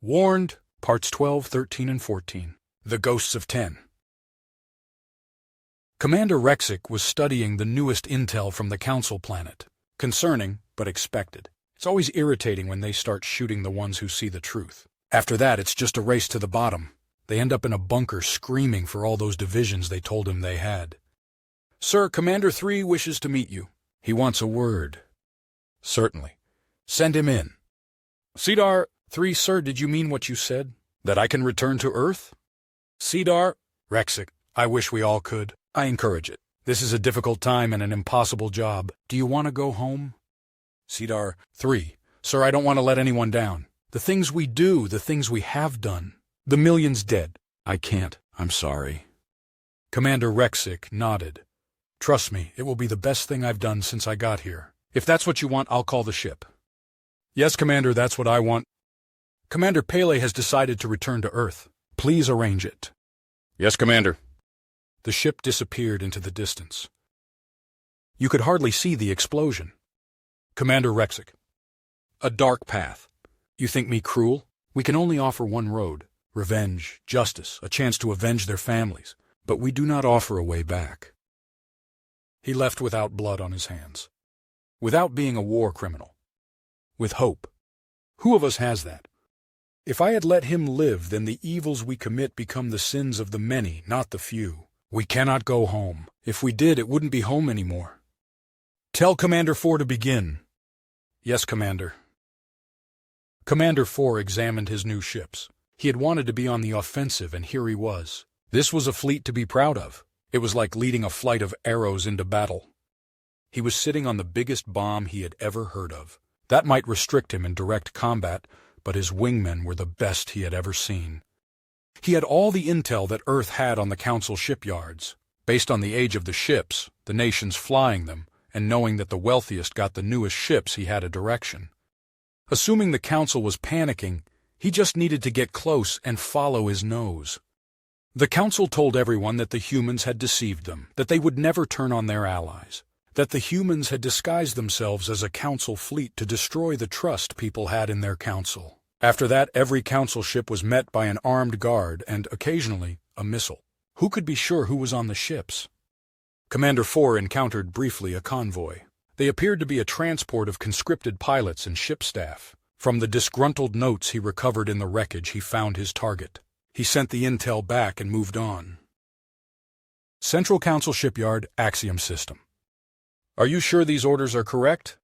Warned, Parts 12, 13, and 14. The Ghosts of 10. Commander Rexic was studying the newest intel from the Council planet. Concerning, but expected. It's always irritating when they start shooting the ones who see the truth. After that, it's just a race to the bottom. They end up in a bunker screaming for all those divisions they told him they had. Sir, Commander 3 wishes to meet you. He wants a word. Certainly. Send him in. Cedar 3, sir, did you mean what you said? That I can return to Earth? Cedar, Rexic, I wish we all could. I encourage it. This is a difficult time and an impossible job. Do you want to go home? Cedar 3, sir, I don't want to let anyone down. The things we do, the things we have done. The millions dead. I can't. I'm sorry. Commander Rexic nodded. Trust me, it will be the best thing I've done since I got here. If that's what you want, I'll call the ship. Yes, Commander, that's what I want. Commander Pele has decided to return to Earth. Please arrange it. Yes, Commander. The ship disappeared into the distance. You could hardly see the explosion. Commander Rexic. A dark path. You think me cruel? We can only offer one road. Revenge, justice, a chance to avenge their families. But we do not offer a way back. He left without blood on his hands. Without being a war criminal. With hope. Who of us has that? If I had let him live, then the evils we commit become the sins of the many, not the few. We cannot go home. If we did, it wouldn't be home anymore. Tell Commander 4 to begin. Yes, Commander. Commander 4 examined his new ships. He had wanted to be on the offensive, and here he was. This was a fleet to be proud of. It was like leading a flight of arrows into battle. He was sitting on the biggest bomb he had ever heard of. That might restrict him in direct combat, but his wingmen were the best he had ever seen. He had all the intel that Earth had on the Council shipyards, based on the age of the ships, the nations flying them, and knowing that the wealthiest got the newest ships, he had a direction. Assuming the Council was panicking, he just needed to get close and follow his nose. The Council told everyone that the humans had deceived them, that they would never turn on their allies, that the humans had disguised themselves as a Council fleet to destroy the trust people had in their Council. After that, every Council ship was met by an armed guard and, occasionally, a missile. Who could be sure who was on the ships? Commander 4 encountered briefly a convoy. They appeared to be a transport of conscripted pilots and ship staff. From the disgruntled notes he recovered in the wreckage, he found his target. He sent the intel back and moved on. Central Council Shipyard, Axiom System. Are you sure these orders are correct?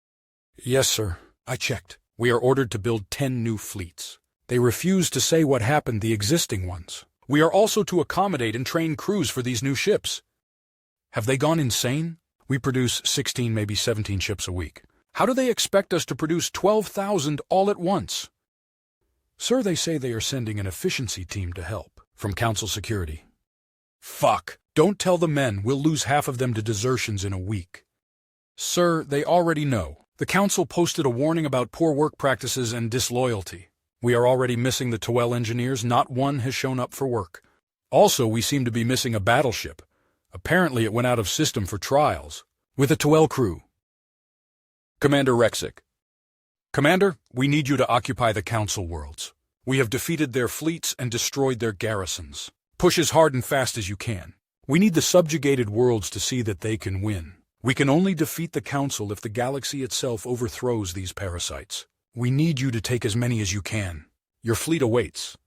Yes, sir. I checked. We are ordered to build 10 new fleets. They refuse to say what happened to the existing ones. We are also to accommodate and train crews for these new ships. Have they gone insane? We produce 16, maybe 17 ships a week. How do they expect us to produce 12,000 all at once? Sir, they say they are sending an efficiency team to help, from Council Security. Fuck! Don't tell the men, we'll lose half of them to desertions in a week. Sir, they already know. The Council posted a warning about poor work practices and disloyalty. We are already missing the Towel engineers, not one has shown up for work. Also, we seem to be missing a battleship. Apparently it went out of system for trials, with a Towel crew. Commander Rexic. Commander, we need you to occupy the Council worlds. We have defeated their fleets and destroyed their garrisons. Push as hard and fast as you can. We need the subjugated worlds to see that they can win. We can only defeat the Council if the galaxy itself overthrows these parasites. We need you to take as many as you can. Your fleet awaits.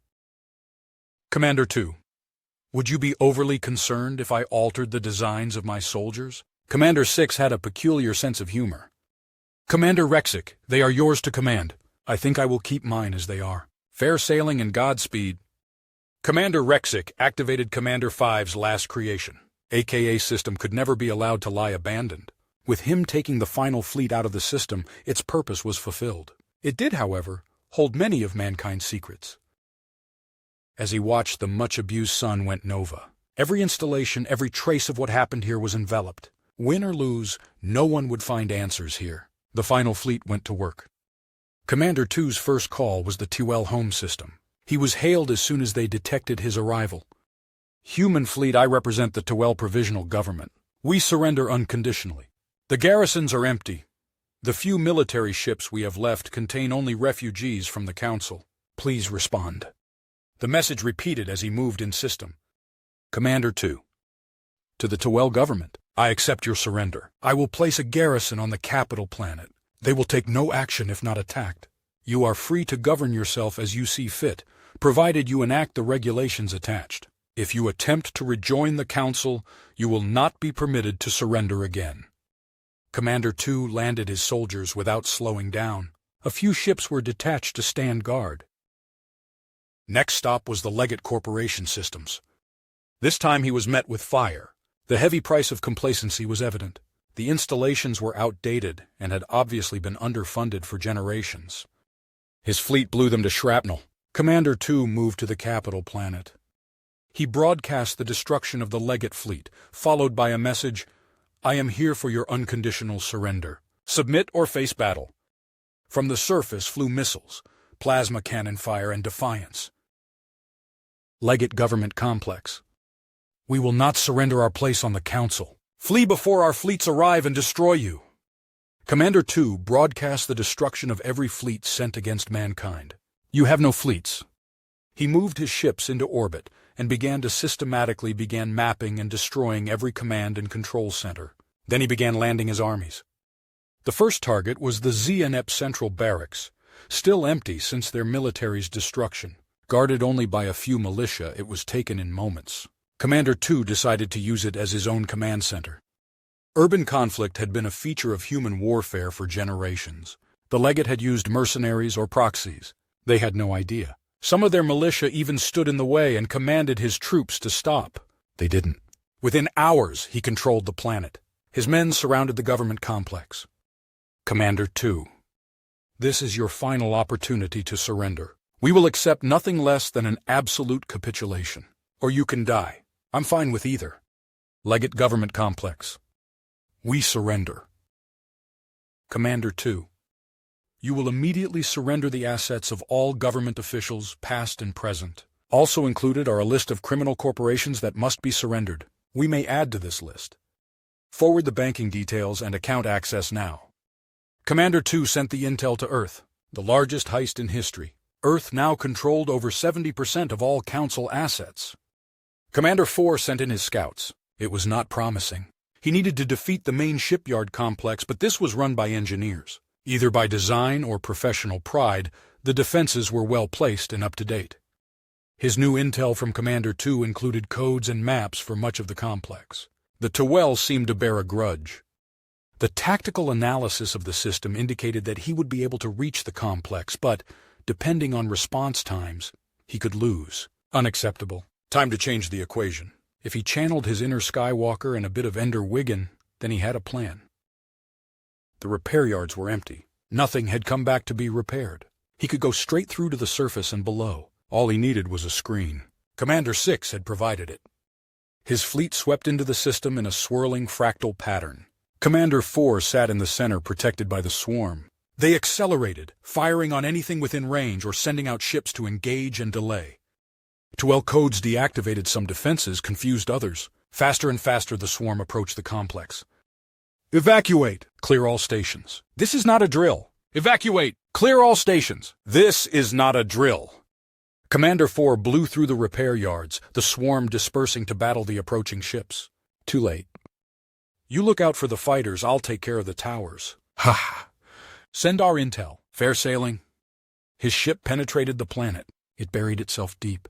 Commander 2. Would you be overly concerned if I altered the designs of my soldiers? Commander 6 had a peculiar sense of humor. Commander Rexic, they are yours to command. I think I will keep mine as they are. Fair sailing and Godspeed. Commander Rexic activated Commander 5's last creation. AKA system could never be allowed to lie abandoned. With him taking the final fleet out of the system, its purpose was fulfilled. It did, however, hold many of mankind's secrets. As he watched the much-abused sun went nova, every installation, every trace of what happened here was enveloped. Win or lose, no one would find answers here. The final fleet went to work. Commander 2's first call was the Towel home system. He was hailed as soon as they detected his arrival. Human fleet, I represent the Towel Provisional Government. We surrender unconditionally. The garrisons are empty. The few military ships we have left contain only refugees from the Council. Please respond. The message repeated as he moved in system. Commander 2. To the Tawel government, I accept your surrender. I will place a garrison on the capital planet. They will take no action if not attacked. You are free to govern yourself as you see fit, provided you enact the regulations attached. If you attempt to rejoin the Council, you will not be permitted to surrender again. Commander 2 landed his soldiers without slowing down. A few ships were detached to stand guard. Next stop was the Legate Corporation systems. This time he was met with fire. The heavy price of complacency was evident. The installations were outdated and had obviously been underfunded for generations. His fleet blew them to shrapnel. Commander 2 moved to the capital planet. He broadcast the destruction of the Legate fleet, followed by a message, I am here for your unconditional surrender. Submit or face battle. From the surface flew missiles, plasma cannon fire, and defiance. Legate Government Complex. We will not surrender our place on the Council. Flee before our fleets arrive and destroy you. Commander 2 broadcast the destruction of every fleet sent against mankind. You have no fleets. He moved his ships into orbit and began mapping and destroying every command and control center. Then he began landing his armies. The first target was the Zenep Central Barracks, still empty since their military's destruction. Guarded only by a few militia, it was taken in moments. Commander 2 decided to use it as his own command center. Urban conflict had been a feature of human warfare for generations. The Legate had used mercenaries or proxies. They had no idea. Some of their militia even stood in the way and commanded his troops to stop. They didn't. Within hours, he controlled the planet. His men surrounded the government complex. Commander 2. This is your final opportunity to surrender. We will accept nothing less than an absolute capitulation. Or you can die. I'm fine with either. Legate Government Complex. We surrender. Commander 2. You will immediately surrender the assets of all government officials, past and present. Also included are a list of criminal corporations that must be surrendered. We may add to this list. Forward the banking details and account access now. Commander 2 sent the intel to Earth, the largest heist in history. Earth now controlled over 70% of all Council assets. Commander 4 sent in his scouts. It was not promising. He needed to defeat the main shipyard complex, but this was run by engineers. Either by design or professional pride, the defenses were well placed and up to date. His new intel from Commander 2 included codes and maps for much of the complex. The Tawel seemed to bear a grudge. The tactical analysis of the system indicated that he would be able to reach the complex, but, depending on response times, he could lose. Unacceptable. Time to change the equation. If he channeled his inner Skywalker and a bit of Ender Wiggin, then he had a plan. The repair yards were empty. Nothing had come back to be repaired. He could go straight through to the surface and below. All he needed was a screen. Commander 6 had provided it. His fleet swept into the system in a swirling fractal pattern. Commander 4 sat in the center, protected by the swarm. They accelerated, firing on anything within range or sending out ships to engage and delay. Tawel codes deactivated some defenses, confused others. Faster and faster the swarm approached the complex. Evacuate! Clear all stations. This is not a drill. Evacuate! Clear all stations. This is not a drill. Commander 4 blew through the repair yards, the swarm dispersing to battle the approaching ships. Too late. You look out for the fighters, I'll take care of the towers. Ha! Send our intel. Fair sailing. His ship penetrated the planet. It buried itself deep.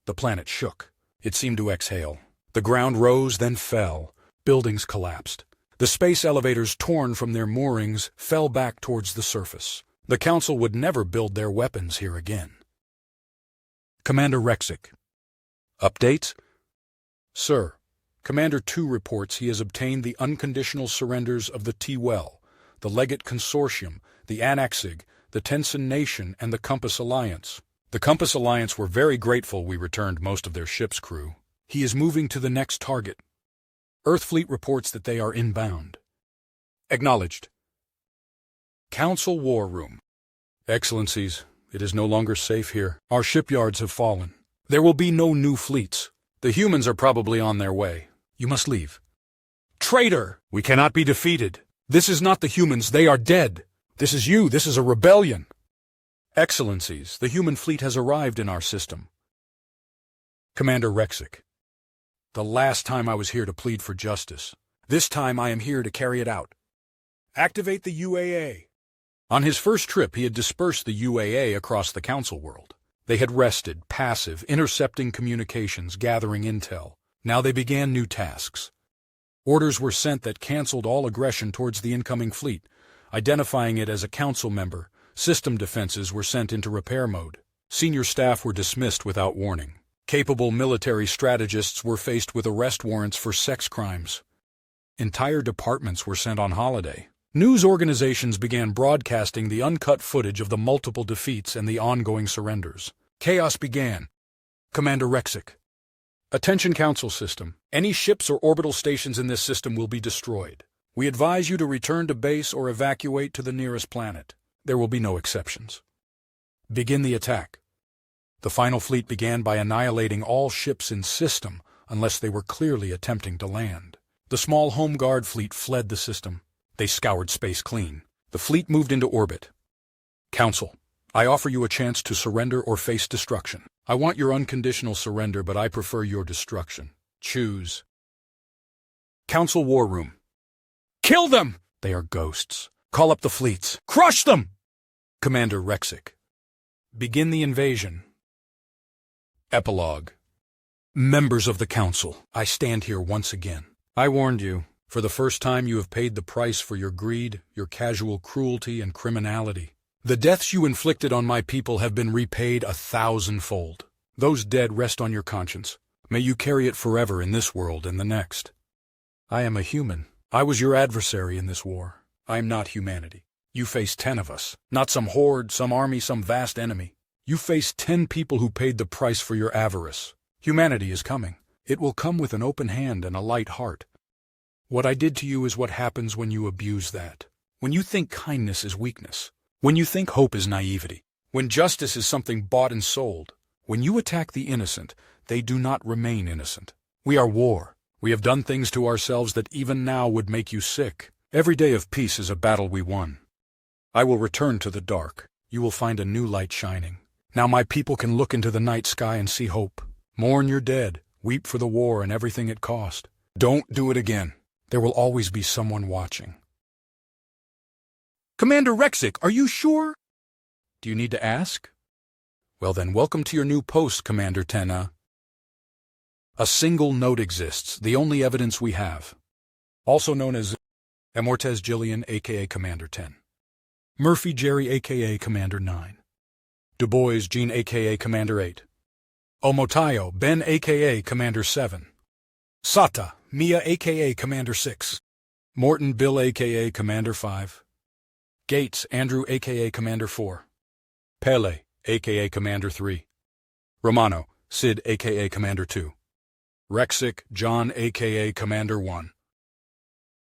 The planet shook. It seemed to exhale. The ground rose, then fell. Buildings collapsed. The space elevators, torn from their moorings, fell back towards the surface. The Council would never build their weapons here again. Commander Rexic. Updates? Sir, Commander 2 reports he has obtained the unconditional surrenders of the Tawel, the Legate Consortium, the Anaxig, the Tenson Nation, and the Compass Alliance. The Compass Alliance were very grateful we returned most of their ship's crew. He is moving to the next target. Earth Fleet reports that they are inbound. Acknowledged. Council War Room. Excellencies, it is no longer safe here. Our shipyards have fallen. There will be no new fleets. The humans are probably on their way. You must leave. Traitor! We cannot be defeated. This is not the humans. They are dead. This is you. This is a rebellion. Excellencies, the human fleet has arrived in our system. Commander Rexic. The last time I was here to plead for justice. This time I am here to carry it out. Activate the UAA. On his first trip, he had dispersed the UAA across the Council world. They had rested, passive, intercepting communications, gathering intel. Now they began new tasks. Orders were sent that canceled all aggression towards the incoming fleet. Identifying it as a Council member, system defenses were sent into repair mode. Senior staff were dismissed without warning. Capable military strategists were faced with arrest warrants for sex crimes. Entire departments were sent on holiday. News organizations began broadcasting the uncut footage of the multiple defeats and the ongoing surrenders. Chaos began. Commander Rexic. Attention Council System. Any ships or orbital stations in this system will be destroyed. We advise you to return to base or evacuate to the nearest planet. There will be no exceptions. Begin the attack. The final fleet began by annihilating all ships in system unless they were clearly attempting to land. The small Home Guard fleet fled the system. They scoured space clean. The fleet moved into orbit. Council, I offer you a chance to surrender or face destruction. I want your unconditional surrender, but I prefer your destruction. Choose. Council War Room. Kill them! They are ghosts. Call up the fleets. Crush them! Commander Rexic. Begin the invasion. Epilogue. Members of the Council, I stand here once again. I warned you. For the first time you have paid the price for your greed, your casual cruelty and criminality. The deaths you inflicted on my people have been repaid 1,000-fold. Those dead rest on your conscience. May you carry it forever in this world and the next. I am a human. I was your adversary in this war. I am not humanity. You face 10 of us. Not some horde, some army, some vast enemy. You face 10 people who paid the price for your avarice. Humanity is coming. It will come with an open hand and a light heart. What I did to you is what happens when you abuse that. When you think kindness is weakness. When you think hope is naivety. When justice is something bought and sold. When you attack the innocent, they do not remain innocent. We are war. We have done things to ourselves that even now would make you sick. Every day of peace is a battle we won. I will return to the dark. You will find a new light shining. Now my people can look into the night sky and see hope. Mourn your dead. Weep for the war and everything it cost. Don't do it again. There will always be someone watching. Commander Rexic, are you sure? Do you need to ask? Well then, welcome to your new post, Commander Tenna. A single note exists, the only evidence we have. Also known as Amortez Jillian, a.k.a. Commander 10. Murphy Jerry, a.k.a. Commander 9. Du Bois Jean, a.k.a. Commander 8. Omotayo Ben, a.k.a. Commander 7. Sata Mia, a.k.a. Commander 6. Morton Bill, a.k.a. Commander 5. Gates Andrew, a.k.a. Commander 4. Pele, a.k.a. Commander 3. Romano Sid, a.k.a. Commander 2. Rexic John, a.k.a. Commander 1.